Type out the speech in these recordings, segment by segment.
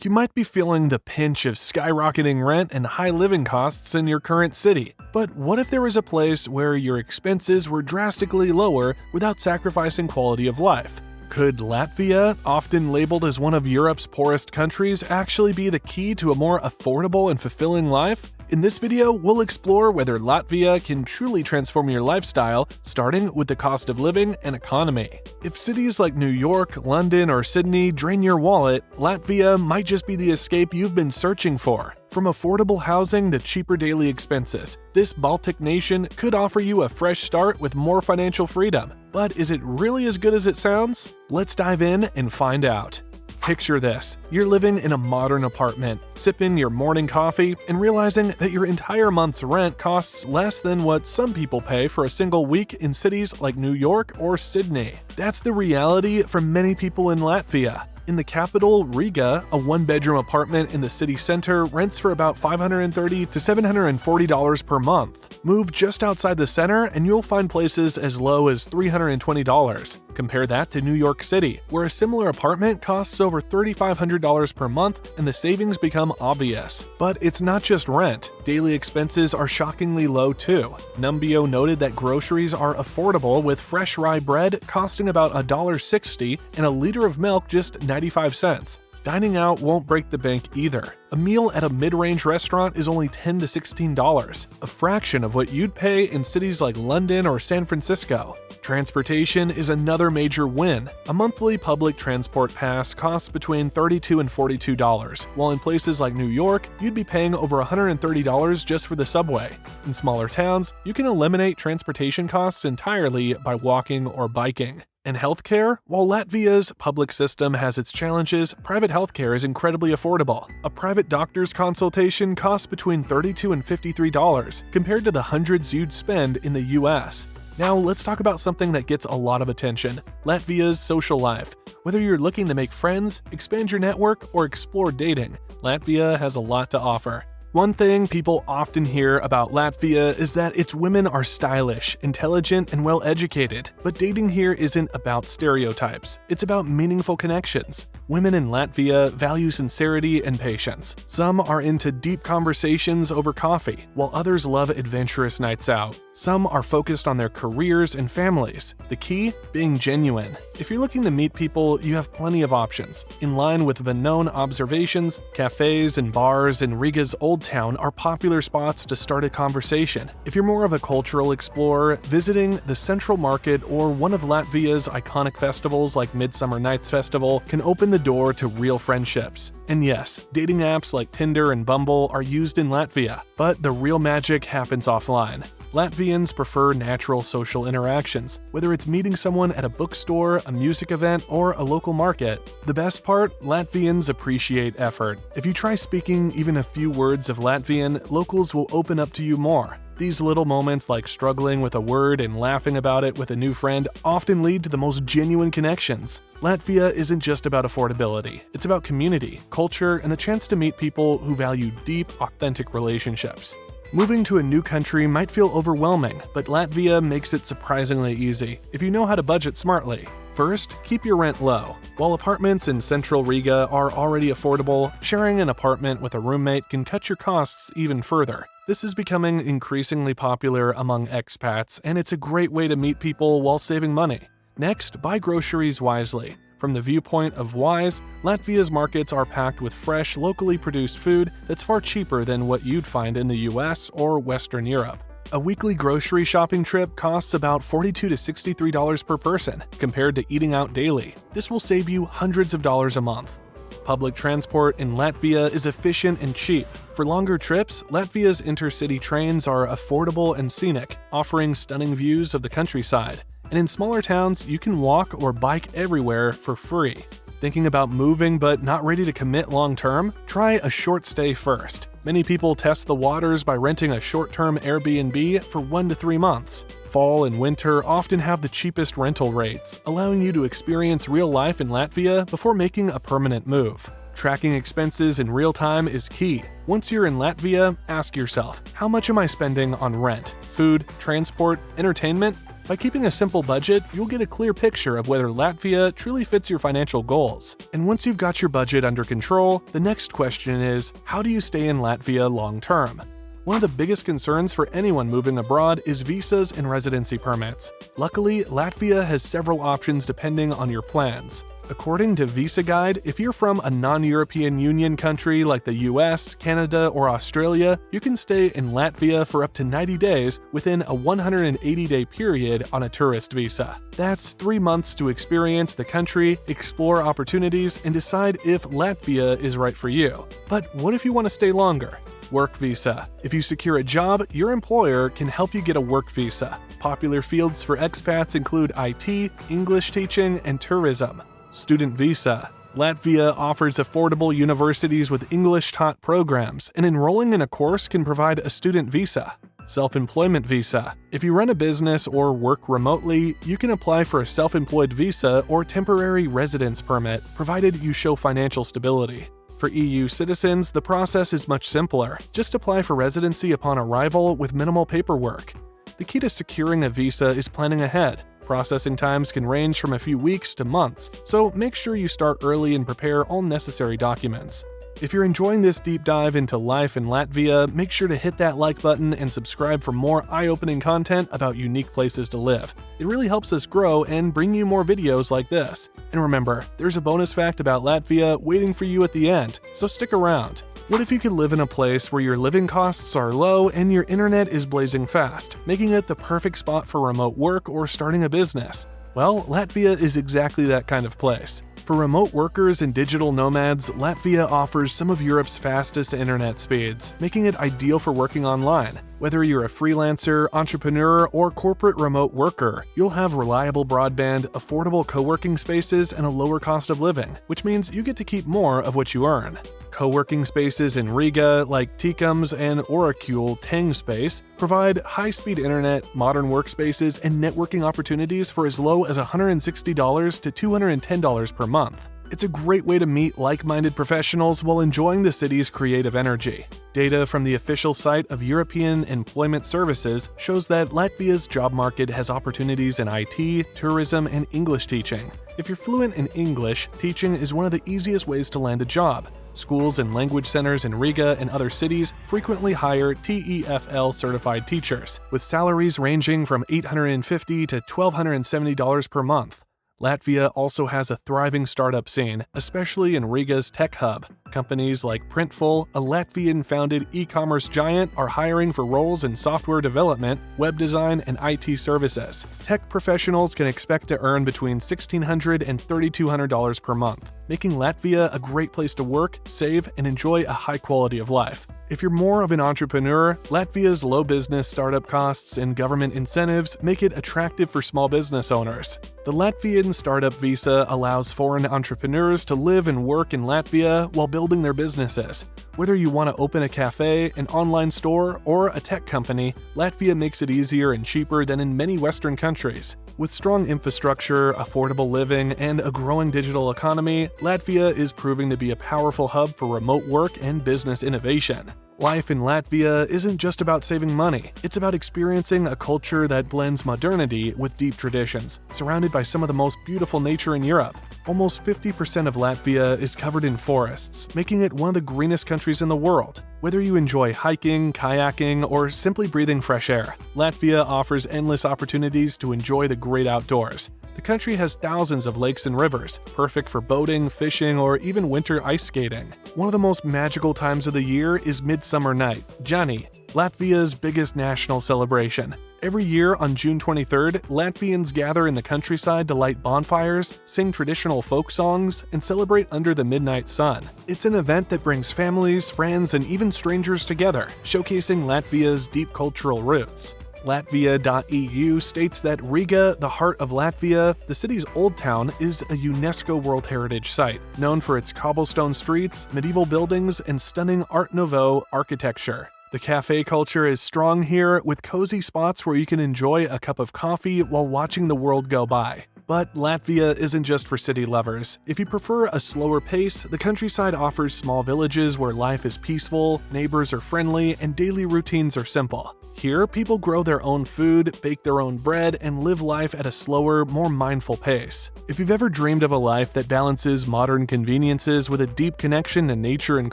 You might be feeling the pinch of skyrocketing rent and high living costs in your current city. But what if there was a place where your expenses were drastically lower without sacrificing quality of life? Could Latvia, often labeled as one of Europe's poorest countries, actually be the key to a more affordable and fulfilling life? In this video, we'll explore whether Latvia can truly transform your lifestyle, starting with the cost of living and economy. If cities like New York, London, or Sydney drain your wallet, Latvia might just be the escape you've been searching for. From affordable housing to cheaper daily expenses, this Baltic nation could offer you a fresh start with more financial freedom. But is it really as good as it sounds? Let's dive in and find out. Picture this. You're living in a modern apartment, sipping your morning coffee, and realizing that your entire month's rent costs less than what some people pay for a single week in cities like New York or Sydney. That's the reality for many people in Latvia. In the capital, Riga, a one-bedroom apartment in the city center rents for about $530 to $740 per month. Move just outside the center and you'll find places as low as $320. Compare that to New York City, where a similar apartment costs over $3,500 per month and the savings become obvious. But it's not just rent. Daily expenses are shockingly low too. Numbeo noted that groceries are affordable, with fresh rye bread costing about $1.60 and a liter of milk just 95 cents. Dining out won't break the bank either. A meal at a mid-range restaurant is only $10 to $16, a fraction of what you'd pay in cities like London or San Francisco. Transportation is another major win. A monthly public transport pass costs between $32 and $42, while in places like New York, you'd be paying over $130 just for the subway. In smaller towns, you can eliminate transportation costs entirely by walking or biking. In healthcare, while Latvia's public system has its challenges, private healthcare is incredibly affordable. A private doctor's consultation costs between $32 and $53, compared to the hundreds you'd spend in the US. Now let's talk about something that gets a lot of attention: Latvia's social life. Whether you're looking to make friends, expand your network, or explore dating, Latvia has a lot to offer. One thing people often hear about Latvia is that its women are stylish, intelligent, and well-educated. But dating here isn't about stereotypes. It's about meaningful connections. Women in Latvia value sincerity and patience. Some are into deep conversations over coffee, while others love adventurous nights out. Some are focused on their careers and families. The key? Being genuine. If you're looking to meet people, you have plenty of options. In line with the known observations, cafes and bars in Riga's Old Town are popular spots to start a conversation. If you're more of a cultural explorer, visiting the Central Market or one of Latvia's iconic festivals like Midsummer Night's Festival can open the door to real friendships. And yes, dating apps like Tinder and Bumble are used in Latvia, but the real magic happens offline. Latvians prefer natural social interactions, whether it's meeting someone at a bookstore, a music event, or a local market. The best part? Latvians appreciate effort. If you try speaking even a few words of Latvian, locals will open up to you more. These little moments, like struggling with a word and laughing about it with a new friend, often lead to the most genuine connections. Latvia isn't just about affordability. It's about community, culture, and the chance to meet people who value deep, authentic relationships. Moving to a new country might feel overwhelming, but Latvia makes it surprisingly easy if you know how to budget smartly. First, keep your rent low. While apartments in central Riga are already affordable, sharing an apartment with a roommate can cut your costs even further. This is becoming increasingly popular among expats, and it's a great way to meet people while saving money. Next, buy groceries wisely. From the viewpoint of wise, Latvia's markets are packed with fresh, locally produced food that's far cheaper than what you'd find in the US or Western Europe. A weekly grocery shopping trip costs about $42 to $63 per person, compared to eating out daily. This will save you hundreds of dollars a month. Public transport in Latvia is efficient and cheap. For longer trips, Latvia's intercity trains are affordable and scenic, offering stunning views of the countryside. And in smaller towns, you can walk or bike everywhere for free. Thinking about moving but not ready to commit long-term? Try a short stay first. Many people test the waters by renting a short-term Airbnb for 1 to 3 months. Fall and winter often have the cheapest rental rates, allowing you to experience real life in Latvia before making a permanent move. Tracking expenses in real time is key. Once you're in Latvia, ask yourself, how much am I spending on rent, food, transport, entertainment? By keeping a simple budget, you'll get a clear picture of whether Latvia truly fits your financial goals. And once you've got your budget under control, the next question is, how do you stay in Latvia long term? One of the biggest concerns for anyone moving abroad is visas and residency permits. Luckily, Latvia has several options depending on your plans. According to Visa Guide, if you're from a non-European Union country like the US, Canada, or Australia, you can stay in Latvia for up to 90 days within a 180-day period on a tourist visa. That's 3 months to experience the country, explore opportunities, and decide if Latvia is right for you. But what if you want to stay longer? Work visa. If you secure a job, your employer can help you get a work visa. Popular fields for expats include IT, English teaching, and tourism. Student visa. Latvia offers affordable universities with English-taught programs, and enrolling in a course can provide a student visa. Self-employment visa. If you run a business or work remotely, you can apply for a self-employed visa or temporary residence permit, provided you show financial stability. For EU citizens, the process is much simpler. Just apply for residency upon arrival with minimal paperwork. The key to securing a visa is planning ahead. Processing times can range from a few weeks to months, so make sure you start early and prepare all necessary documents. If you're enjoying this deep dive into life in Latvia, make sure to hit that like button and subscribe for more eye-opening content about unique places to live. It really helps us grow and bring you more videos like this. And remember, there's a bonus fact about Latvia waiting for you at the end, so stick around. What if you could live in a place where your living costs are low and your internet is blazing fast, making it the perfect spot for remote work or starting a business? Well, Latvia is exactly that kind of place. For remote workers and digital nomads, Latvia offers some of Europe's fastest internet speeds, making it ideal for working online. Whether you're a freelancer, entrepreneur, or corporate remote worker, you'll have reliable broadband, affordable co-working spaces, and a lower cost of living, which means you get to keep more of what you earn. Co-working spaces in Riga, like Tikums and Oracule Tang Space, provide high-speed internet, modern workspaces, and networking opportunities for as low as $160 to $210 per month. It's a great way to meet like-minded professionals while enjoying the city's creative energy. Data from the official site of European Employment Services shows that Latvia's job market has opportunities in IT, tourism, and English teaching. If you're fluent in English, teaching is one of the easiest ways to land a job. Schools and language centers in Riga and other cities frequently hire TEFL-certified teachers, with salaries ranging from $850 to $1,270 per month. Latvia also has a thriving startup scene, especially in Riga's tech hub. Companies like Printful, a Latvian-founded e-commerce giant, are hiring for roles in software development, web design, and IT services. Tech professionals can expect to earn between $1,600 and $3,200 per month, making Latvia a great place to work, save, and enjoy a high quality of life. If you're more of an entrepreneur, Latvia's low business startup costs and government incentives make it attractive for small business owners. The Latvian Startup Visa allows foreign entrepreneurs to live and work in Latvia while building their businesses. Whether you want to open a cafe, an online store, or a tech company, Latvia makes it easier and cheaper than in many Western countries. With strong infrastructure, affordable living, and a growing digital economy, Latvia is proving to be a powerful hub for remote work and business innovation. Life in Latvia isn't just about saving money, it's about experiencing a culture that blends modernity with deep traditions, surrounded by some of the most beautiful nature in Europe. Almost 50% of Latvia is covered in forests, making it one of the greenest countries in the world. Whether you enjoy hiking, kayaking, or simply breathing fresh air, Latvia offers endless opportunities to enjoy the great outdoors. The country has thousands of lakes and rivers, perfect for boating, fishing, or even winter ice skating. One of the most magical times of the year is Midsummer Night, Jani, Latvia's biggest national celebration. Every year on June 23rd, Latvians gather in the countryside to light bonfires, sing traditional folk songs, and celebrate under the midnight sun. It's an event that brings families, friends, and even strangers together, showcasing Latvia's deep cultural roots. Latvia.eu states that Riga, the heart of Latvia, the city's old town, is a UNESCO World Heritage Site, known for its cobblestone streets, medieval buildings, and stunning Art Nouveau architecture. The cafe culture is strong here, with cozy spots where you can enjoy a cup of coffee while watching the world go by. But Latvia isn't just for city lovers. If you prefer a slower pace, the countryside offers small villages where life is peaceful, neighbors are friendly, and daily routines are simple. Here, people grow their own food, bake their own bread, and live life at a slower, more mindful pace. If you've ever dreamed of a life that balances modern conveniences with a deep connection to nature and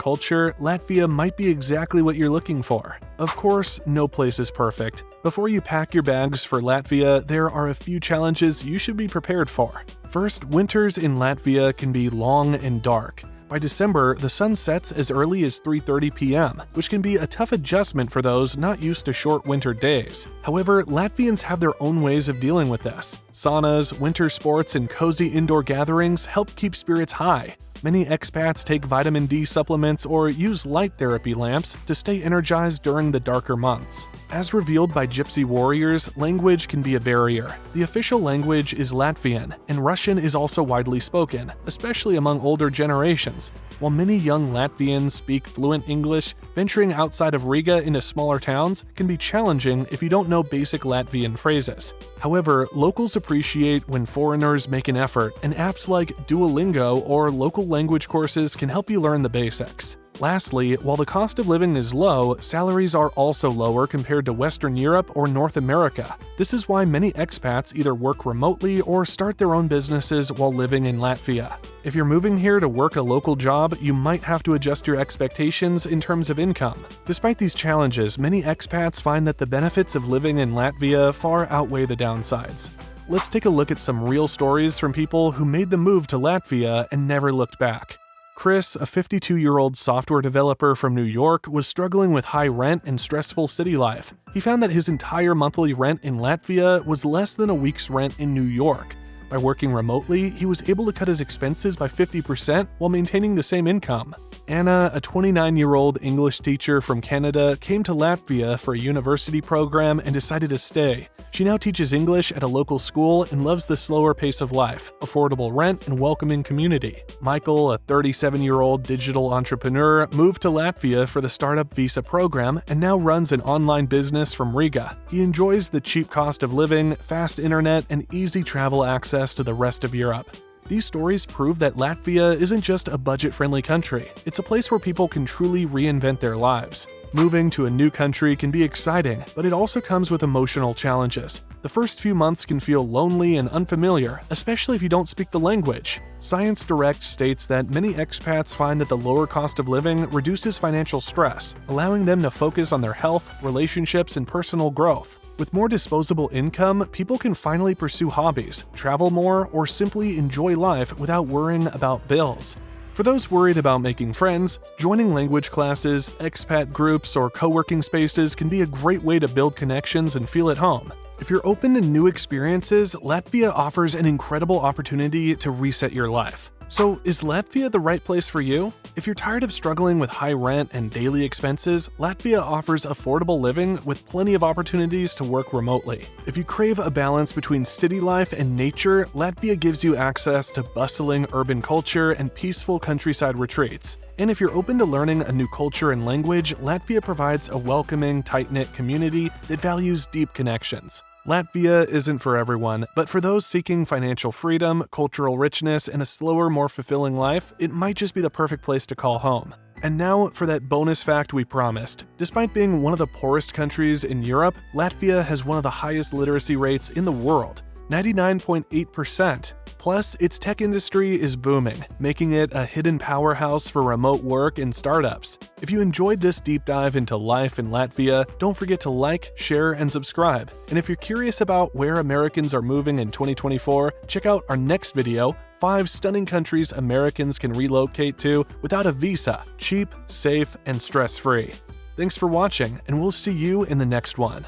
culture, Latvia might be exactly what you're looking for. Of course, no place is perfect. Before you pack your bags for Latvia, there are a few challenges you should be prepared for. First, winters in Latvia can be long and dark. By December, the sun sets as early as 3:30 p.m., which can be a tough adjustment for those not used to short winter days. However, Latvians have their own ways of dealing with this. Saunas, winter sports, and cozy indoor gatherings help keep spirits high. Many expats take vitamin D supplements or use light therapy lamps to stay energized during the darker months. As revealed by Gypsy warriors, language can be a barrier. The official language is Latvian, and Russian is also widely spoken, especially among older generations. While many young Latvians speak fluent English, venturing outside of Riga into smaller towns can be challenging if you don't know basic Latvian phrases. However, locals appreciate when foreigners make an effort, and apps like Duolingo or local language courses can help you learn the basics. Lastly, while the cost of living is low, salaries are also lower compared to Western Europe or North America. This is why many expats either work remotely or start their own businesses while living in Latvia. If you're moving here to work a local job, you might have to adjust your expectations in terms of income. Despite these challenges, many expats find that the benefits of living in Latvia far outweigh the downsides. Let's take a look at some real stories from people who made the move to Latvia and never looked back. Chris, a 52-year-old software developer from New York, was struggling with high rent and stressful city life. He found that his entire monthly rent in Latvia was less than a week's rent in New York. By working remotely, he was able to cut his expenses by 50% while maintaining the same income. Anna, a 29-year-old English teacher from Canada, came to Latvia for a university program and decided to stay. She now teaches English at a local school and loves the slower pace of life, affordable rent, and welcoming community. Michael, a 37-year-old digital entrepreneur, moved to Latvia for the startup visa program and now runs an online business from Riga. He enjoys the cheap cost of living, fast internet, and easy travel access to the rest of Europe. These stories prove that Latvia isn't just a budget-friendly country, it's a place where people can truly reinvent their lives. Moving to a new country can be exciting, but it also comes with emotional challenges. The first few months can feel lonely and unfamiliar, especially if you don't speak the language. Science Direct states that many expats find that the lower cost of living reduces financial stress, allowing them to focus on their health, relationships, and personal growth. With more disposable income, people can finally pursue hobbies, travel more, or simply enjoy life without worrying about bills. For those worried about making friends, joining language classes, expat groups, or co-working spaces can be a great way to build connections and feel at home. If you're open to new experiences, Latvia offers an incredible opportunity to reset your life. So, is Latvia the right place for you? If you're tired of struggling with high rent and daily expenses, Latvia offers affordable living with plenty of opportunities to work remotely. If you crave a balance between city life and nature, Latvia gives you access to bustling urban culture and peaceful countryside retreats. And if you're open to learning a new culture and language, Latvia provides a welcoming, tight-knit community that values deep connections. Latvia isn't for everyone, but for those seeking financial freedom, cultural richness, and a slower, more fulfilling life, it might just be the perfect place to call home. And now for that bonus fact we promised. Despite being one of the poorest countries in Europe, Latvia has one of the highest literacy rates in the world, 99.8%. Plus, its tech industry is booming, making it a hidden powerhouse for remote work and startups. If you enjoyed this deep dive into life in Latvia, don't forget to like, share, and subscribe. And if you're curious about where Americans are moving in 2024, check out our next video, 5 stunning countries Americans can relocate to without a visa, cheap, safe, and stress-free. Thanks for watching, and we'll see you in the next one.